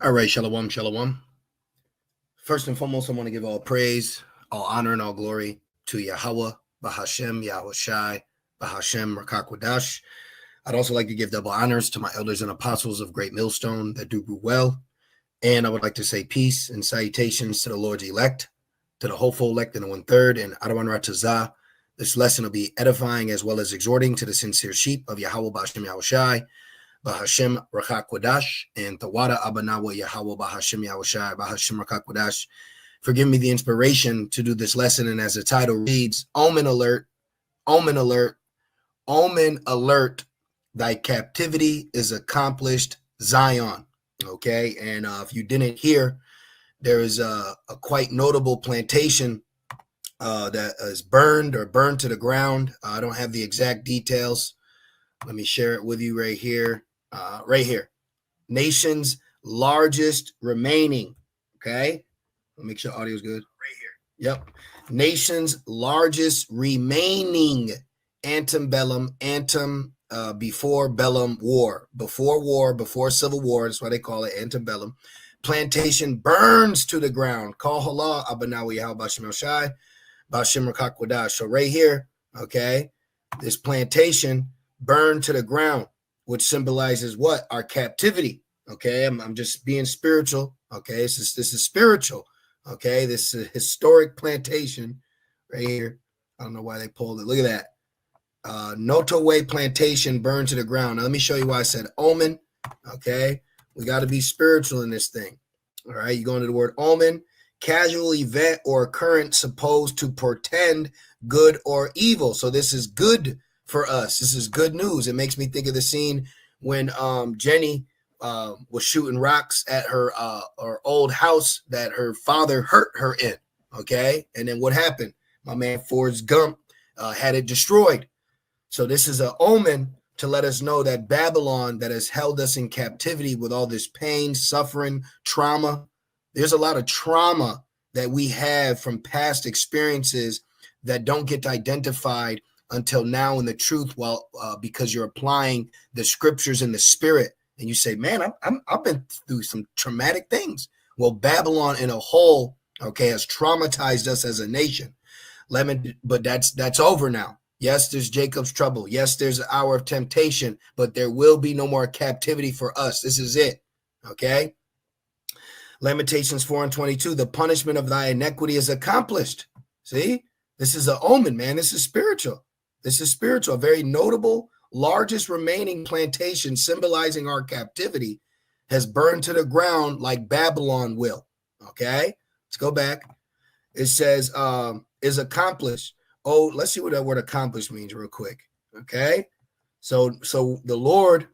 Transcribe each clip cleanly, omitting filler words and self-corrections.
All right, shalom, shalom. First and foremost, I want to give all praise, all honor, and all glory to Yahweh, Bahashem, Yahweh Shai, Bahashem, Rakakwadash. I'd also like to give double honors to my elders and apostles of Great Millstone that do well. And I would like to say peace and salutations to the Lord's elect, to the hopeful elect in the 1/3, and Adawan Ratazah. This lesson will be edifying as well as exhorting to the sincere sheep of Yahweh, Bahashem, Yahweh Shai, Bahashem Rakakwadash, and Tawada Abanawa Yahweh Bahashem Yahushai Bahashem Rakakwadash. Forgive me the inspiration to do this lesson, and as the title reads, Omen alert, Omen alert, Omen alert, thy captivity is accomplished, Zion. Okay, and if you didn't hear, there is a quite notable plantation that is burned to the ground. I don't have the exact details. Let me share it with you right here. Right here, nation's largest remaining. Okay, let me make sure audio is good. Right here. Yep, nation's largest remaining antebellum before bellum war, before Civil War. That's why they call it antebellum. Plantation burns to the ground. Call Allah Abanawi Yahweh Bashim Shai Bashim Rakakwadash. So right here, okay, this plantation burned to the ground, which symbolizes what? Our captivity. Okay, I'm just being spiritual. Okay, this is spiritual. Okay, this is a historic plantation right here. I don't know why they pulled it. Look at that. Noto Way plantation burned to the ground. Now, let me show you why I said omen. Okay, we got to be spiritual in this thing. All right, you go into the word omen, casual event or occurrence supposed to portend good or evil. So this is good for us. This is good news. It makes me think of the scene when Jenny was shooting rocks at her old house that her father hurt her in. Okay, and then what happened? My man Forrest Gump had it destroyed. So this is an omen to let us know that Babylon, that has held us in captivity with all this pain, suffering, trauma. There's a lot of trauma that we have from past experiences that don't get identified until now in the truth, because you're applying the scriptures in the spirit, and you say, man, I've been through some traumatic things. Well, Babylon in a whole, okay, has traumatized us as a nation. But that's over now. Yes, there's Jacob's trouble. Yes, there's an hour of temptation, but there will be no more captivity for us. This is it. Okay. Lamentations 4:22, the punishment of thy iniquity is accomplished. See, this is an omen, man. This is spiritual. This is spiritual. A very notable, largest remaining plantation symbolizing our captivity has burned to the ground like Babylon will. Okay, let's go back. It says is accomplished. Oh, let's see what that word accomplished means real quick. Okay, so the Lord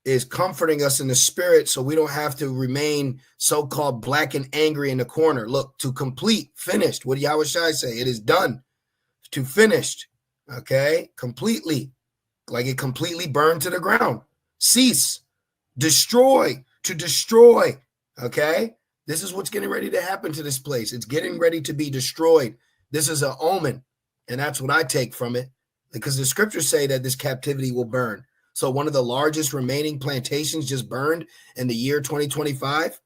is comforting us in the spirit so we don't have to remain so-called black and angry in the corner. Look, to complete, finished. What did Yahweh Shai say? It is done. To finished. Okay, completely, like it completely burned to the ground. Cease, destroy, to destroy. Okay, this is what's getting ready to happen to this place. It's getting ready to be destroyed. This is an omen, and that's what I take from it, because the scriptures say that this captivity will burn. So one of the largest remaining plantations just burned in the year 2025.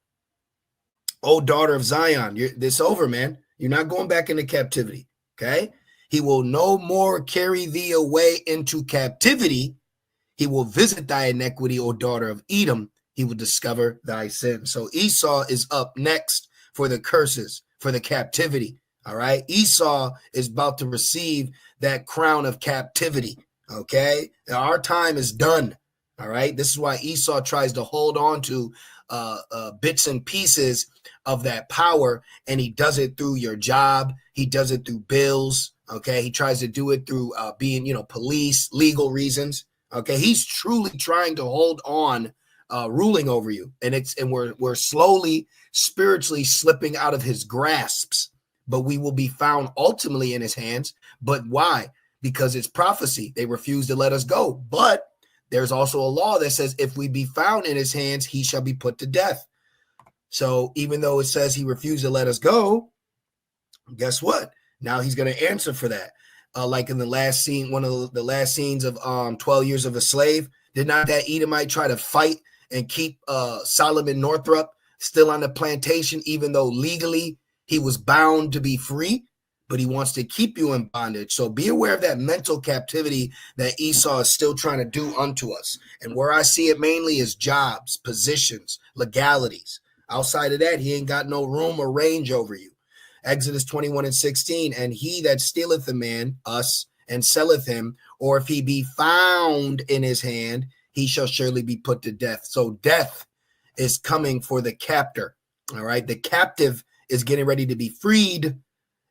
Oh, daughter of Zion, this over, man. You're not going back into captivity. Okay. He will no more carry thee away into captivity. He will visit thy iniquity, O daughter of Edom. He will discover thy sin. So Esau is up next for the curses, for the captivity. All right. Esau is about to receive that crown of captivity. Okay. Our time is done. All right. This is why Esau tries to hold on to bits and pieces of that power. And he does it through your job. He does it through bills. Okay. He tries to do it through being, police, legal reasons. Okay. He's truly trying to hold on, ruling over you. And we're slowly spiritually slipping out of his grasps, but we will be found ultimately in his hands. But why? Because it's prophecy. They refuse to let us go. But there's also a law that says if we be found in his hands, he shall be put to death. So even though it says he refused to let us go, guess what? Now he's going to answer for that. Like in the last scene, one of the last scenes of 12 Years of a Slave, did not that Edomite try to fight and keep Solomon Northrop still on the plantation, even though legally he was bound to be free, but he wants to keep you in bondage. So be aware of that mental captivity that Esau is still trying to do unto us. And where I see it mainly is jobs, positions, legalities. Outside of that, he ain't got no room or range over you. Exodus 21:16, and he that stealeth a man, us, and selleth him, or if he be found in his hand, he shall surely be put to death. So death is coming for the captor. All right. The captive is getting ready to be freed,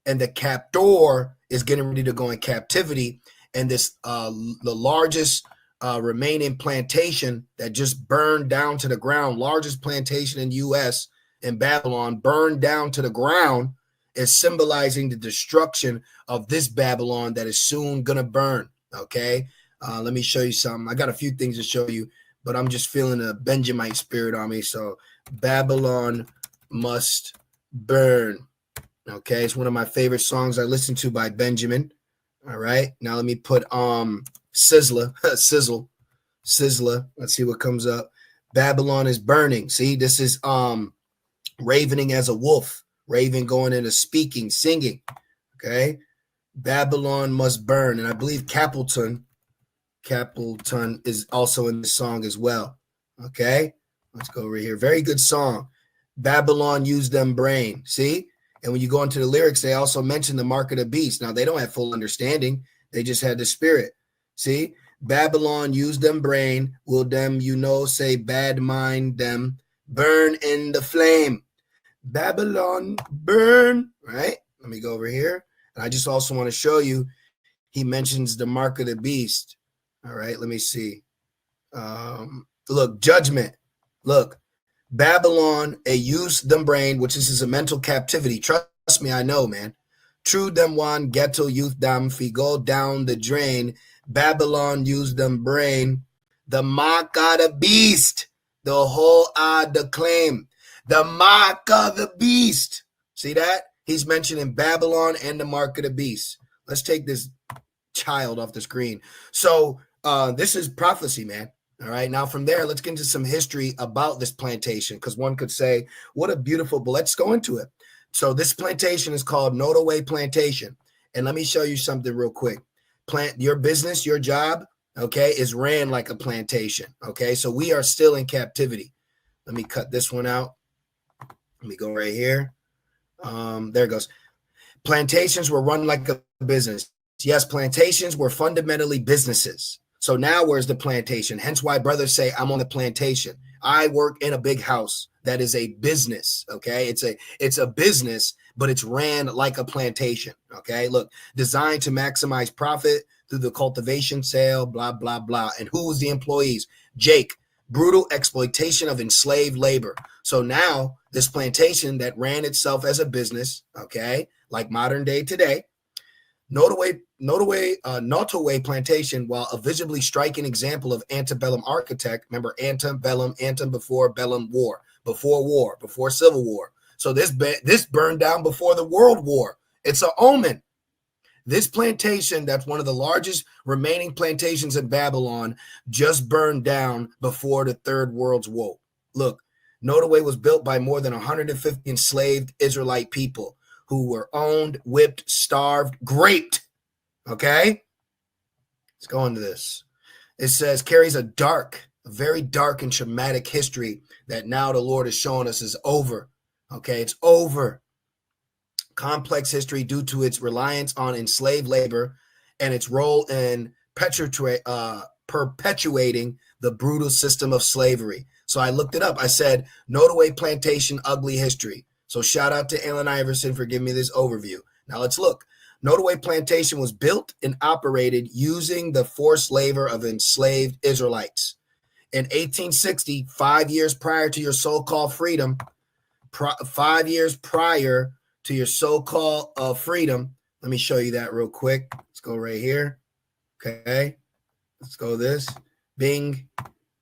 and the captor is getting ready to go in captivity. And this, the largest remaining plantation that just burned down to the ground, largest plantation in the U.S. in Babylon, burned down to the ground, is symbolizing the destruction of this Babylon that is soon going to burn. Okay. Let me show you something. I got a few things to show you, but I'm just feeling a Benjamite spirit on me. So Babylon must burn. Okay. It's one of my favorite songs I listen to by Benjamin. All right. Now let me put Sizzler. Let's see what comes up. Babylon is burning. See, this is ravening as a wolf. Raven going into speaking, singing. Okay. Babylon must burn. And I believe Capleton is also in the song as well. Okay. Let's go over here. Very good song. Babylon used them brain. See? And when you go into the lyrics, they also mention the mark of the beast. Now, they don't have full understanding. They just had the spirit. See? Babylon used them brain. Will them, say bad mind them. Burn in the flame. Babylon burn. Right? Let me go over here. And I just also want to show you, he mentions the mark of the beast. All right, let me see. Look, judgment. Look, Babylon, a use them brain, which is a mental captivity. Trust me, I know, man. True them one ghetto youth dam fi go down the drain. Babylon use them brain. The mark of the beast. The whole the claim. The mark of the beast. See that? He's mentioning Babylon and the mark of the beast. Let's take this child off the screen. So this is prophecy, man. All right. Now from there, let's get into some history about this plantation, because one could say, what a beautiful, but let's go into it. So this plantation is called Nodaway Plantation. And let me show you something real quick. Your business, your job, okay, is ran like a plantation. Okay. So we are still in captivity. Let me cut this one out. Let me go right here. There it goes. Plantations were run like a business. Yes, plantations were fundamentally businesses. So now where's the plantation? Hence why brothers say, I'm on the plantation. I work in a big house. That is a business. Okay. It's a business, but it's ran like a plantation. Okay. Look, designed to maximize profit through the cultivation, sale, blah, blah, blah. And who was the employees? Jake. Brutal exploitation of enslaved labor. So now this plantation that ran itself as a business, okay, like modern day today, Nodaway Plantation, while a visibly striking example of antebellum architect, remember antebellum, before bellum war, before Civil War. So this burned down before the World War. It's an omen. This plantation, that's one of the largest remaining plantations in Babylon, just burned down before the Third World's War. Look, Nodaway was built by more than 150 enslaved Israelite people who were owned, whipped, starved, raped. Okay? Let's go into this. It says, carries a very dark and traumatic history that now the Lord is showing us is over. Okay? It's over. Complex history due to its reliance on enslaved labor and its role in perpetuating the brutal system of slavery. So I looked it up. I said, Nodaway Plantation, ugly history. So shout out to Allen Iverson for giving me this overview. Now let's look. Nodaway Plantation was built and operated using the forced labor of enslaved Israelites. In 1860, 5 years prior to your so-called freedom, 5 years prior to your so-called freedom. Let me show you that real quick. Let's go right here. Okay. Let's go this. Bing,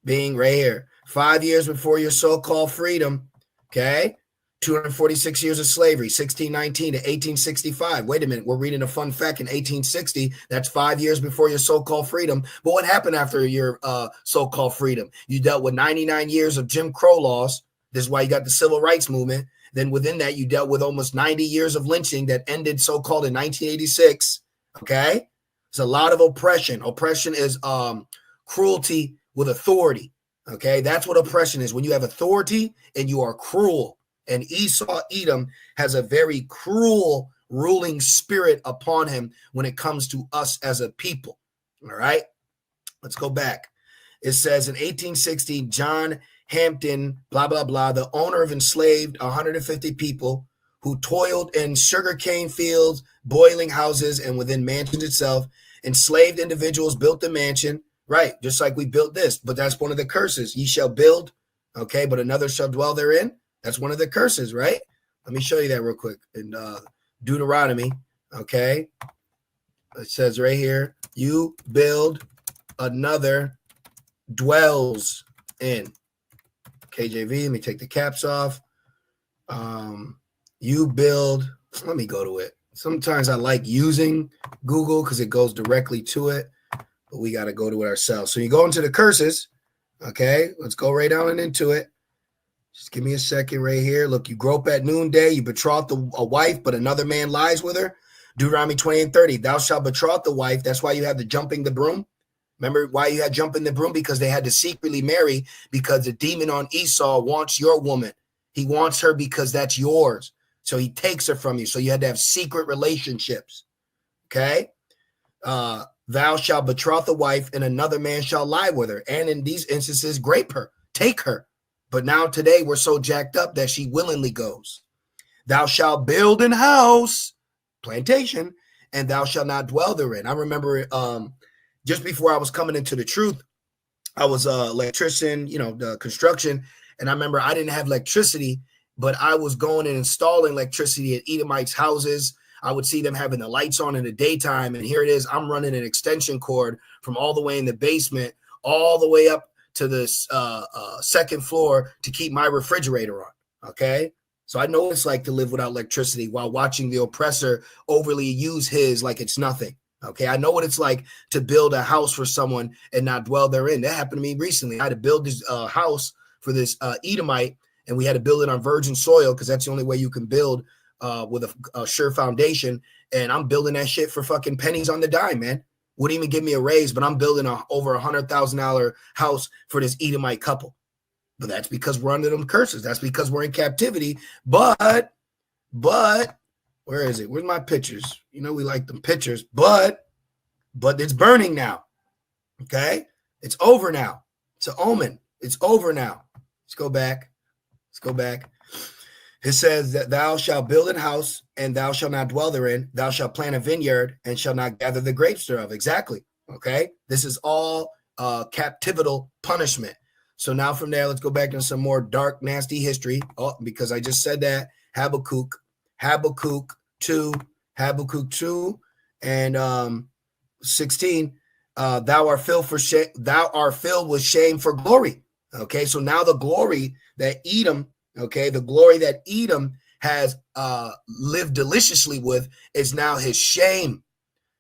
bing, right here. 5 years before your so-called freedom. Okay. 246 years of slavery, 1619 to 1865. Wait a minute. We're reading a fun fact in 1860. That's 5 years before your so-called freedom. But what happened after your so-called freedom? You dealt with 99 years of Jim Crow laws. This is why you got the civil rights movement. Then within that, you dealt with almost 90 years of lynching that ended so-called in 1986. Okay. It's a lot of oppression. Oppression is cruelty with authority. Okay. That's what oppression is. When you have authority and you are cruel. And Esau, Edom, has a very cruel ruling spirit upon him when it comes to us as a people. All right. Let's go back. It says in 1860, John Hampton, blah, blah, blah, the owner of enslaved 150 people who toiled in sugarcane fields, boiling houses, and within mansions itself. Enslaved individuals built the mansion, right? Just like we built this, but that's one of the curses. Ye shall build, okay, but another shall dwell therein. That's one of the curses, right? Let me show you that real quick. In Deuteronomy, okay, it says right here, you build, another dwells in. KJV, let me take the caps off. You build, let me go to it. Sometimes I like using Google because it goes directly to it, but we got to go to it ourselves. So you go into the curses, okay? Let's go right down and into it. Just give me a second right here. Look, you grope at noonday, you betroth a wife, but another man lies with her. Deuteronomy 20:30, thou shalt betroth the wife. That's why you have the jumping the broom. Remember why you had jumping the broom? Because they had to secretly marry, because the demon on Esau wants your woman. He wants her because that's yours. So he takes her from you. So you had to have secret relationships. Okay. Thou shalt betroth a wife, and another man shall lie with her. And in these instances, grape her, take her. But now today we're so jacked up that she willingly goes. Thou shalt build an house, plantation, and thou shalt not dwell therein. I remember just before I was coming into the truth, I was an electrician, the construction. And I remember I didn't have electricity, but I was going and installing electricity at Edomites' houses. I would see them having the lights on in the daytime. And here it is. I'm running an extension cord from all the way in the basement, all the way up to the second floor to keep my refrigerator on. Okay. So I know what it's like to live without electricity while watching the oppressor overly use his like it's nothing. Okay. I know what it's like to build a house for someone and not dwell therein. That happened to me recently. I had to build this house for this Edomite, and we had to build it on virgin soil because that's the only way you can build with a sure foundation. And I'm building that shit for fucking pennies on the dime, man. Wouldn't even give me a raise, but I'm building over $100,000 house for this Edomite couple. But that's because we're under them curses. That's because we're in captivity. But where is it? Where's my pictures? We like them pictures, but it's burning now. Okay. It's over now. It's an omen. It's over now. Let's go back. It says that thou shalt build an house, and thou shalt not dwell therein. Thou shalt plant a vineyard, and shalt not gather the grapes thereof. Exactly. Okay. This is all captivital punishment. So now from there, let's go back into some more dark, nasty history. Oh, because I just said that. Habakkuk 2, and 16. Thou art filled for shame. Thou art filled with shame for glory. Okay. So now the glory that Edom, has lived deliciously with is now his shame,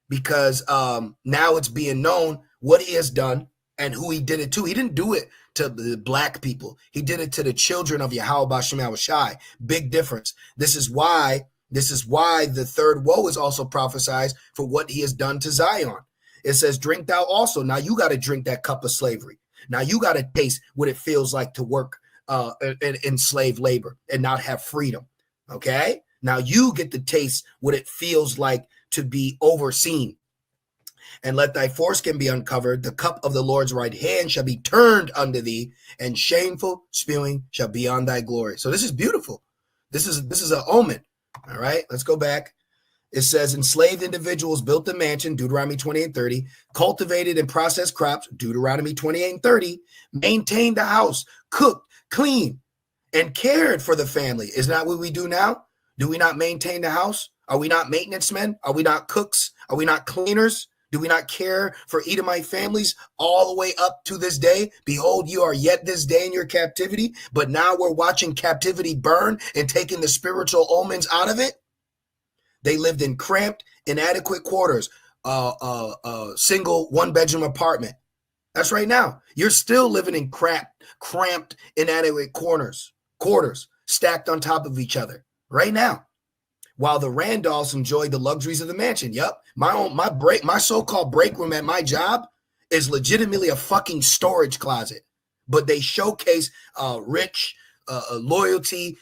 because now it's being known what he has done and who he did it to. He didn't do it to the black people. He did it to the children of Yahweh Bashem Yahushai. Big difference. This is why the third woe is also prophesied for what he has done to Zion. It says, drink thou also. Now you got to drink that cup of slavery. Now you got to taste what it feels like to work in slave labor and not have freedom. Okay. Now you get to taste what it feels like to be overseen. And let thy foreskin be uncovered. The cup of the Lord's right hand shall be turned unto thee, and shameful spewing shall be on thy glory. So this is beautiful. This is an omen. All right, let's go back. It says enslaved individuals built the mansion, Deuteronomy 28:30, cultivated and processed crops, Deuteronomy 28:30, maintained the house, cooked, cleaned, and cared for the family. Isn't that what we do now? Do we not maintain the house? Are we not maintenance men? Are we not cooks? Are we not cleaners? Do we not care for Edomite families all the way up to this day? Behold, you are yet this day in your captivity, but now we're watching captivity burn and taking the spiritual omens out of it. They lived in cramped, inadequate quarters, single one-bedroom apartment. That's right now. You're still living in cramped, inadequate corners. quarters stacked on top of each other right now, while the Randolphs enjoyed the luxuries of the mansion. Yep, my so-called break room at my job is legitimately a fucking storage closet, but they showcase rich loyalty,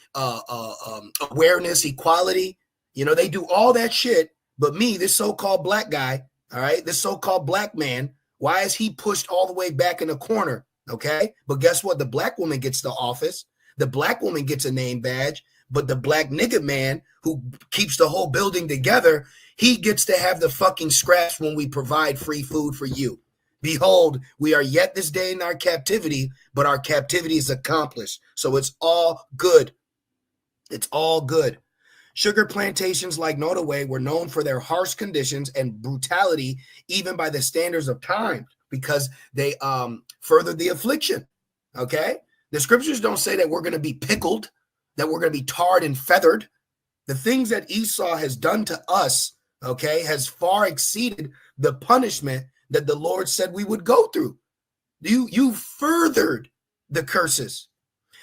awareness, equality. You know, they do all that shit. But me, this so-called black guy, all right, this so-called black man, why is he pushed all the way back in the corner? Okay, but guess what? The black woman gets the office. The black woman gets a name badge. But the black nigga man who keeps the whole building together, he gets to have the fucking scraps when we provide free food for you. Behold, we are yet this day in our captivity, but our captivity is accomplished. So it's all good. It's all good. Sugar plantations like Nodaway were known for their harsh conditions and brutality, even by the standards of time, because they furthered the affliction. Okay? The scriptures don't say that we're going to be pickled, that we're going to be tarred and feathered. The things that Esau has done to us, okay, has far exceeded the punishment that the Lord said we would go through. You furthered the curses.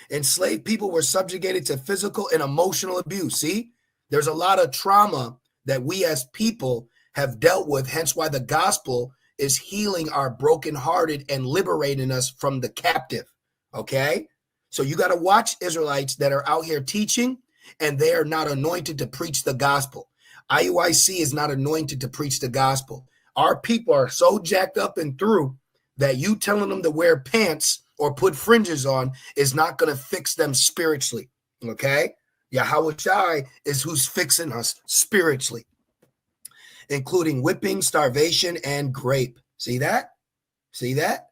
Enslaved people were subjugated to physical and emotional abuse. See, there's a lot of trauma that we as people have dealt with, hence why the gospel is healing our brokenhearted and liberating us from the captive, okay? So you got to watch Israelites that are out here teaching, and they are not anointed to preach the gospel. IUIC is not anointed to preach the gospel. Our people are so jacked up and through that you telling them to wear pants or put fringes on is not going to fix them spiritually, okay? Yahweh Shai is who's fixing us spiritually, including whipping, starvation, and grape. See that? See that?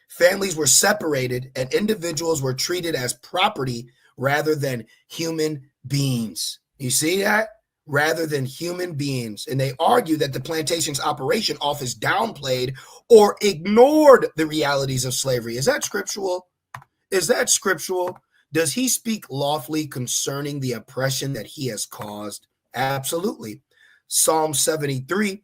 Families were separated and individuals were treated as property rather than human beings. You see that? Rather than human beings. And they argue that the plantation's operation office downplayed or ignored the realities of slavery. Is that scriptural? Is that scriptural? Does he speak lawfully concerning the oppression that he has caused? Absolutely. Psalm 73.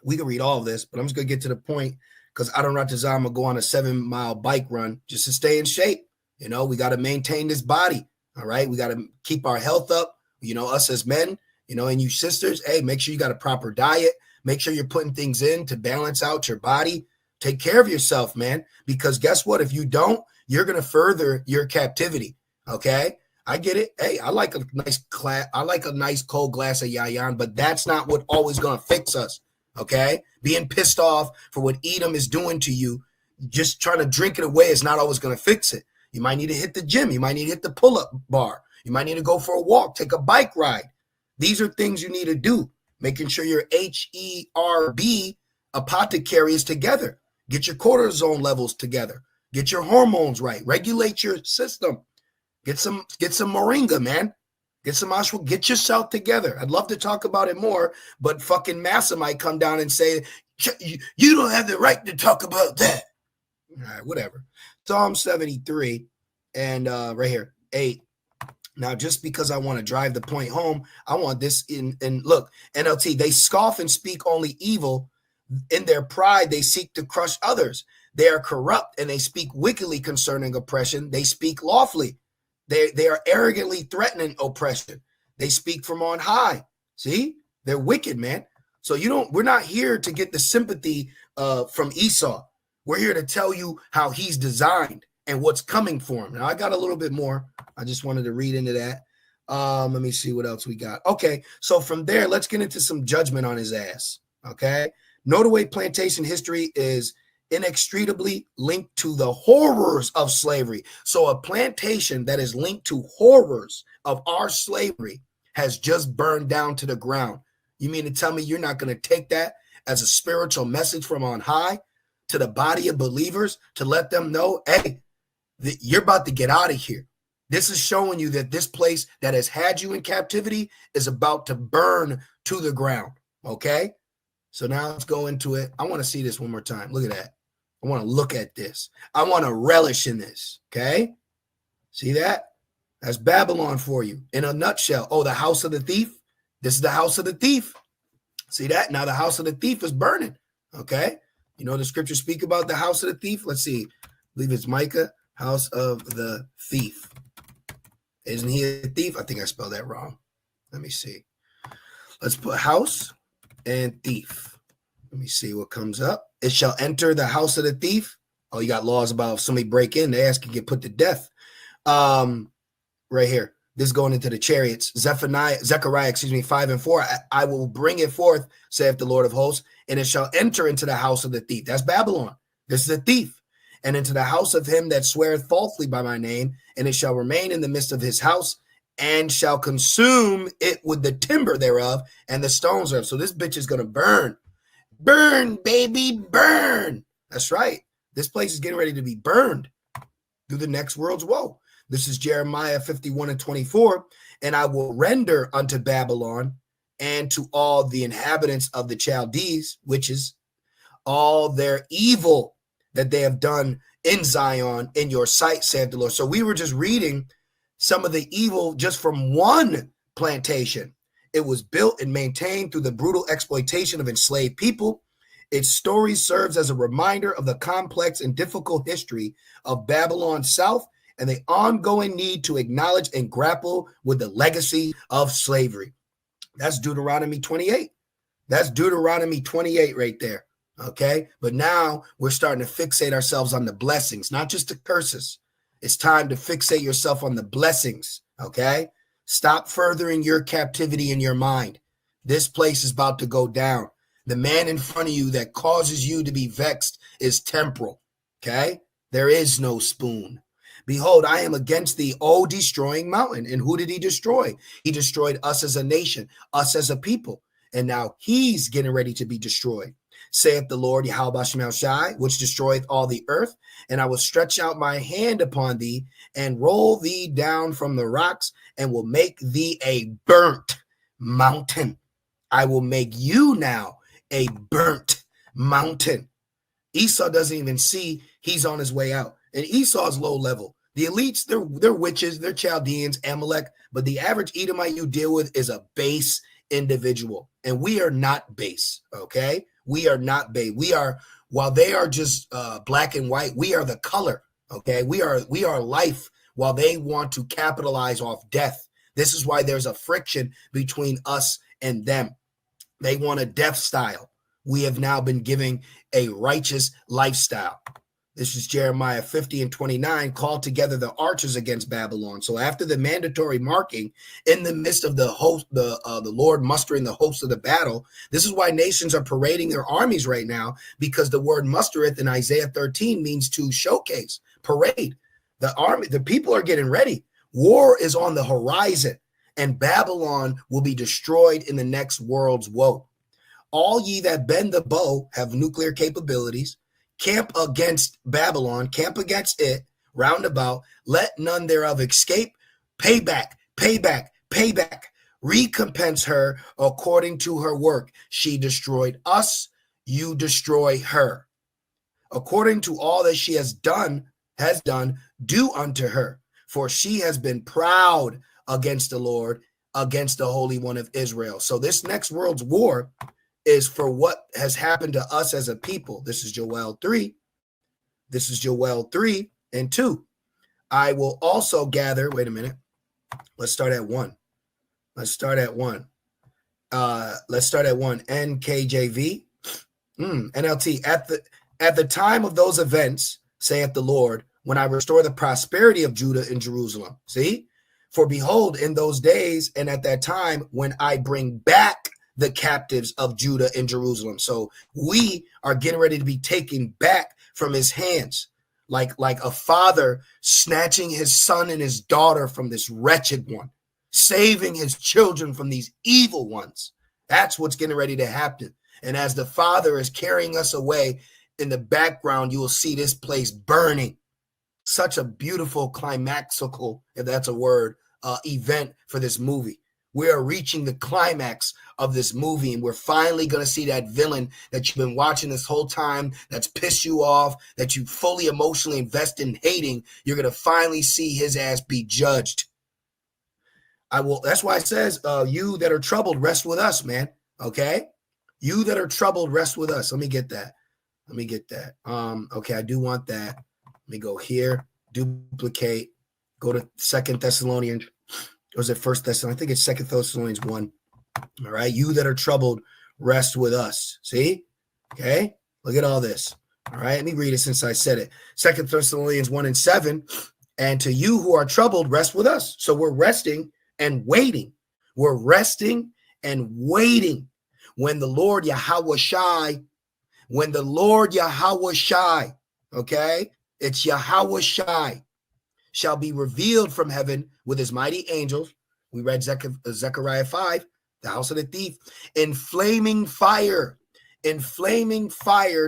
We can read all of this, but I'm just going to get to the point because I don't I'm going to go on a 7-mile bike run just to stay in shape. You know, we got to maintain this body. All right. We got to keep our health up. You know, us as men, you know, and you sisters, hey, make sure you got a proper diet. Make sure you're putting things in to balance out your body. Take care of yourself, man, because guess what? If you don't, you're going to further your captivity. Okay. I get it. Hey, I like a nice cold glass of yayan, but that's not what always going to fix us. Okay. Being pissed off for what Edom is doing to you, just trying to drink it away is not always going to fix it. You might need to hit the gym. You might need to hit the pull-up bar. You might need to go for a walk, take a bike ride. These are things you need to do. Making sure your HERB apothecary is together. Get your cortisone levels together. Get your hormones right. Regulate your system. Get some moringa, man. Get some ashwagandha. Get yourself together. I'd love to talk about it more, but fucking Massa might come down and say, you don't have the right to talk about that. All right, whatever. Psalm 73 and right here, 8. Now, just because I want to drive the point home, I want this in look, NLT, they scoff and speak only evil. In their pride, they seek to crush others. They are corrupt and they speak wickedly concerning oppression. They speak lawfully. They are arrogantly threatening oppression. They speak from on high. See, they're wicked, man. So we're not here to get the sympathy from Esau. We're here to tell you how he's designed and what's coming for him. Now, I got a little bit more. I just wanted to read into that. Let me see what else we got. Okay, so from there, let's get into some judgment on his ass. Okay, Nodaway plantation history is inextricably linked to the horrors of slavery. So a plantation that is linked to horrors of our slavery has just burned down to the ground. You mean to tell me you're not going to take that as a spiritual message from on high to the body of believers to let them know, hey, you're about to get out of here. This is showing you that this place that has had you in captivity is about to burn to the ground. Okay? So now let's go into it. I want to see this one more time. Look at that. I want to look at this. I want to relish in this. Okay? See that? That's Babylon for you in a nutshell. Oh, the house of the thief. This is the house of the thief. See that? Now the house of the thief is burning. Okay? You know the scriptures speak about the house of the thief? Let's see. I believe it's Micah, house of the thief. Isn't he a thief? I think I spelled that wrong. Let me see. Let's put house and thief. Let me see what comes up. It shall enter the house of the thief. Oh, you got laws about if somebody break in, their ass can get put to death. Right here. This is going into the chariots. Zechariah, 5 and 4. I will bring it forth, saith the Lord of hosts, and it shall enter into the house of the thief. That's Babylon. This is a thief. And into the house of him that sweareth falsely by my name, and it shall remain in the midst of his house, and shall consume it with the timber thereof and the stones thereof. So this bitch is going to burn. Burn, baby, burn. That's right. This place is getting ready to be burned through the next world's woe. This is Jeremiah 51 and 24. And I will render unto Babylon and to all the inhabitants of the Chaldees, which is all their evil that they have done in Zion in your sight, saith the Lord. So we were just reading some of the evil just from one plantation. It was built and maintained through the brutal exploitation of enslaved people. Its story serves as a reminder of the complex and difficult history of Babylon South and the ongoing need to acknowledge and grapple with the legacy of slavery. That's Deuteronomy 28. That's Deuteronomy 28 right there. Okay. But now we're starting to fixate ourselves on the blessings, not just the curses. It's time to fixate yourself on the blessings. Okay. Stop furthering your captivity in your mind. This place is about to go down. The man in front of you that causes you to be vexed is temporal. Okay. There is no spoon. Behold, I am against thee, O destroying mountain. And who did he destroy? He destroyed us as a nation, us as a people. And now he's getting ready to be destroyed. Saith the Lord, Yahweh Shem Shai, which destroyeth all the earth. And I will stretch out my hand upon thee and roll thee down from the rocks and will make thee a burnt mountain. I will make you now a burnt mountain. Esau doesn't even see he's on his way out. And Esau's low level. The elites, they're witches, they're Chaldeans, Amalek, but the average Edomite you deal with is a base individual. And we are not base, okay? We are not base. We are, while they are just black and white, we are the color, okay? We are life while they want to capitalize off death. This is why there's a friction between us and them. They want a death style. We have now been giving a righteous lifestyle. This is Jeremiah 50 and 29, called together the archers against Babylon. So after the mandatory marking in the midst of the host, the Lord mustering the hosts of the battle, this is why nations are parading their armies right now, because the word mustereth in Isaiah 13 means to showcase, parade. The army, the people are getting ready. War is on the horizon, and Babylon will be destroyed in the next world's woe. All ye that bend the bow have nuclear capabilities. Camp against Babylon, camp against it, round about, let none thereof escape. Payback, payback, payback. Recompense her according to her work. She destroyed us, you destroy her. According to all that she has done, do unto her. For she has been proud against the Lord, against the Holy One of Israel. So this next world's war is for what has happened to us as a people. This is Joel 3. This is Joel 3 and 2. I will also gather, wait a minute. Let's start at 1. Let's start at 1. NKJV. NLT. At the time of those events, saith the Lord, when I restore the prosperity of Judah and Jerusalem. See? For behold, in those days and at that time, when I bring back the captives of Judah and Jerusalem. So we are getting ready to be taken back from his hands, like a father snatching his son and his daughter from this wretched one, saving his children from these evil ones. That's what's getting ready to happen. And as the Father is carrying us away, in the background, you will see this place burning. Such a beautiful climaxical, if that's a word, event for this movie. We are reaching the climax of this movie, and we're finally going to see that villain that you've been watching this whole time, that's pissed you off, that you fully emotionally invest in hating. You're going to finally see his ass be judged. That's why it says, you that are troubled, rest with us, man. Okay? You that are troubled, rest with us. Let me get that. Okay, I do want that. Let me go here, duplicate, Go to 2 Thessalonians, or is it 1 Thessalonians? I think it's 2 Thessalonians 1. All right. You that are troubled, rest with us. See? Okay. Look at all this. All right. Let me read it since I said it. 2 Thessalonians 1 and 7. And to you who are troubled, rest with us. So we're resting and waiting. We're resting and waiting when the Lord Yahweh Shai, okay? It's Yahweh Shai, shall be revealed from heaven with his mighty angels. We read Zechariah 5, the house of the thief, in flaming fire,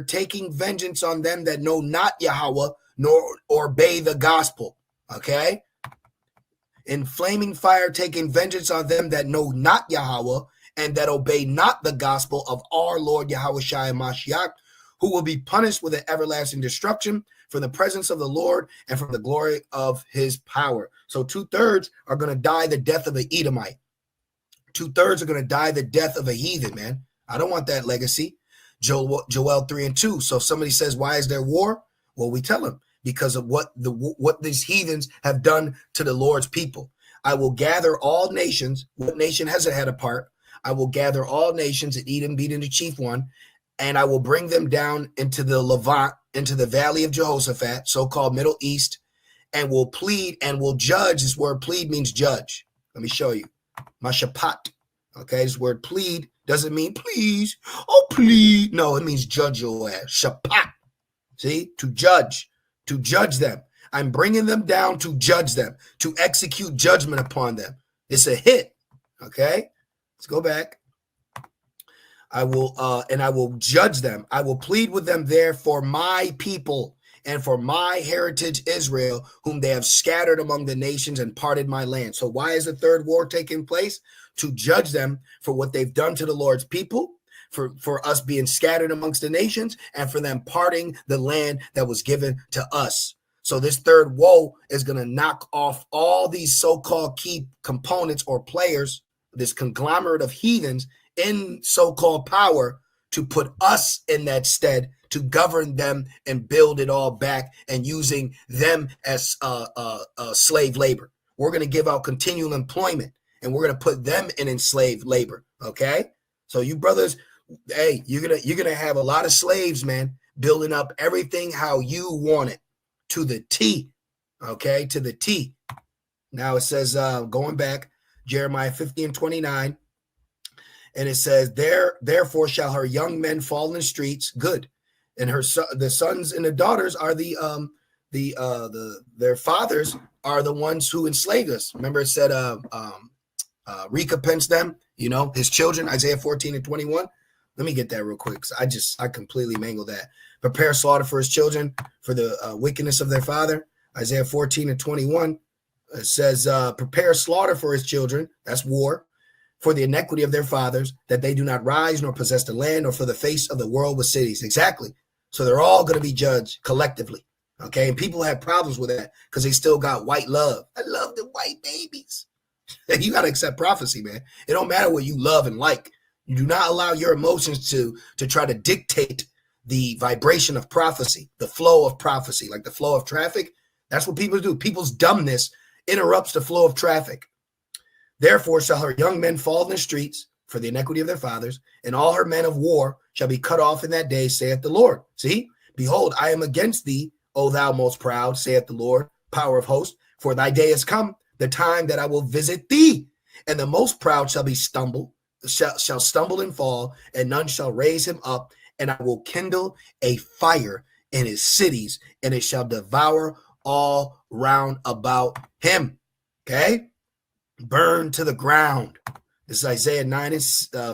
taking vengeance on them that know not Yahweh, nor obey the gospel. Okay? In flaming fire, taking vengeance on them that know not Yahweh, and that obey not the gospel of our Lord Yahweh Shai Mashiach, who will be punished with an everlasting destruction from the presence of the Lord and from the glory of his power. So 2/3 are going to die the death of an Edomite. 2/3 are going to die the death of a heathen, man. I don't want that legacy. Joel 3 and 2. So if somebody says, why is there war? Well, we tell them, because of what these heathens have done to the Lord's people. I will gather all nations. What nation hasn't had a part? I will gather all nations, and Edom being the chief one, and I will bring them down into the Levant, into the valley of Jehoshaphat, so-called Middle East, and will plead and will judge. This word plead means judge. Let me show you. Mashapat. Okay, this word plead doesn't mean please. Oh, plead. No, it means judge your ass. Shapat. See, to judge them. I'm bringing them down to judge them, to execute judgment upon them. It's a hit. Okay, let's go back. I will judge them. I will plead with them there for my people and for my heritage Israel, whom they have scattered among the nations and parted my land. So why is the third war taking place? To judge them for what they've done to the Lord's people, for us being scattered amongst the nations, and for them parting the land that was given to us. So this third woe is going to knock off all these so-called key components or players, this conglomerate of heathens in so-called power, to put us in that stead, to govern them and build it all back, and using them as slave labor. We're going to give out continual employment, and we're going to put them in enslaved labor. Okay, so you brothers, hey, you're gonna have a lot of slaves, man, building up everything how you want it, to the T. Okay, to the T. Now it says, going back, Jeremiah 50 and 29. And it says, therefore shall her young men fall in the streets, good, and the sons and the daughters are their fathers are the ones who enslaved us. Remember, it said, recompense them, his children, Isaiah 14 and 21. Let me get that real quick, because I completely mangled that. Prepare slaughter for his children for the wickedness of their father. Isaiah 14 and 21. It says, prepare slaughter for his children. That's war. For the iniquity of their fathers, that they do not rise nor possess the land, or for the face of the world with cities. Exactly. So they're all going to be judged collectively. Okay. And people have problems with that because they still got white love. I love the white babies. You got to accept prophecy, man. It don't matter what you love and like. You do not allow your emotions to try to dictate the vibration of prophecy, the flow of prophecy, like the flow of traffic. That's what people do. People's dumbness interrupts the flow of traffic. Therefore shall her young men fall in the streets for the iniquity of their fathers, and all her men of war shall be cut off in that day, saith the Lord. See, behold, I am against thee, O thou most proud, saith the Lord, power of hosts, for thy day is come, the time that I will visit thee, and the most proud shall stumble and fall, and none shall raise him up, and I will kindle a fire in his cities, and it shall devour all round about him. Okay? Burn to the ground. This is Isaiah 9 and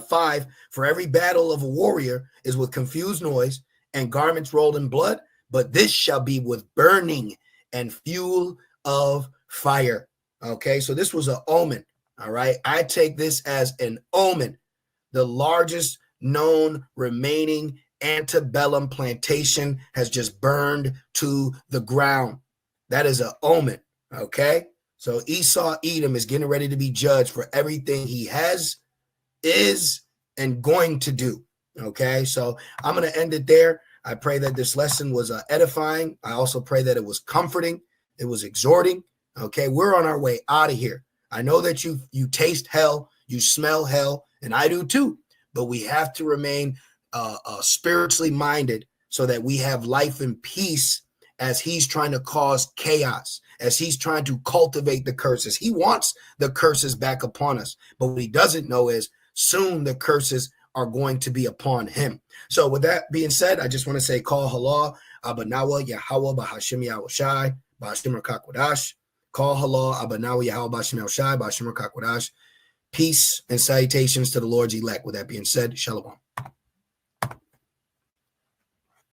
5. For every battle of a warrior is with confused noise and garments rolled in blood, but this shall be with burning and fuel of fire. Okay, so this was an omen. All right, I take this as an omen. The largest known remaining antebellum plantation has just burned to the ground. That is an omen. Okay. So Esau, Edom, is getting ready to be judged for everything he has, is, and going to do. Okay, so I'm going to end it there. I pray that this lesson was edifying. I also pray that it was comforting. It was exhorting. Okay, we're on our way out of here. I know that you taste hell, you smell hell, and I do too. But we have to remain spiritually minded so that we have life and peace as he's trying to cause chaos, as he's trying to cultivate the curses. He wants the curses back upon us. But what he doesn't know is soon the curses are going to be upon him. So with that being said, I just want to say, call halal, abanawa, Yahweh, bahashim Yahushai, bahashim Rakakwadash. Call halal, abanawa, Yahweh, bahashim Yahushai, bahashim Rakakwadash. Peace and salutations to the Lord's elect. With that being said, shalom.